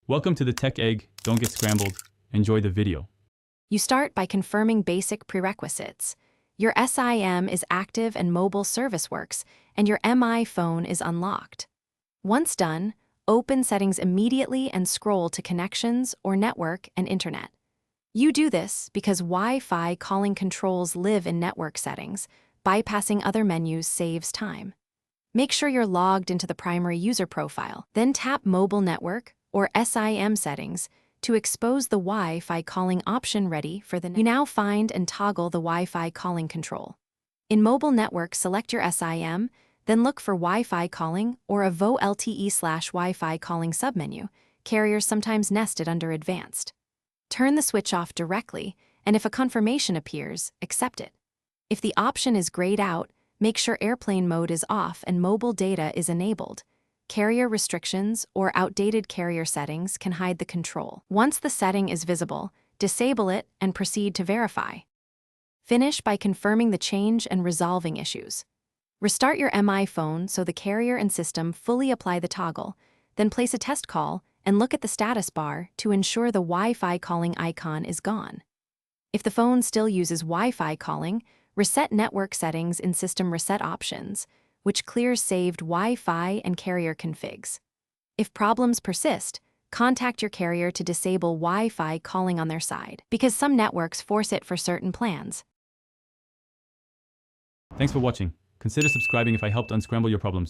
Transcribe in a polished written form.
Welcome to the Tech Egg. Don't get scrambled. Enjoy the video. You start by confirming basic prerequisites. Your SIM is active and mobile service works, and your MI phone is unlocked. Once done, open settings immediately and scroll to connections or network and internet. You do this because Wi-Fi calling controls live in network settings. Bypassing other menus saves time. Make sure you're logged into the primary user profile, then tap Mobile Network or SIM settings to expose the Wi-Fi calling option ready for the. You now find and toggle the Wi-Fi calling control. In Mobile Network, select your SIM, then look for Wi-Fi calling or a VO LTE/Wi-Fi calling submenu. Carriers sometimes nested under Advanced. Turn the switch off directly, and if a confirmation appears, accept it. If the option is grayed out, make sure airplane mode is off and mobile data is enabled. Carrier restrictions or outdated carrier settings can hide the control. Once the setting is visible, disable it and proceed to verify. Finish by confirming the change and resolving issues. Restart your MI phone so the carrier and system fully apply the toggle, then place a test call and look at the status bar to ensure the Wi-Fi calling icon is gone. If the phone still uses Wi-Fi calling, reset network settings in System Reset Options, which clears saved Wi-Fi and carrier configs. If problems persist, contact your carrier to disable Wi-Fi calling on their side, because some networks force it for certain plans. Thanks for watching. Consider subscribing if I helped unscramble your problems.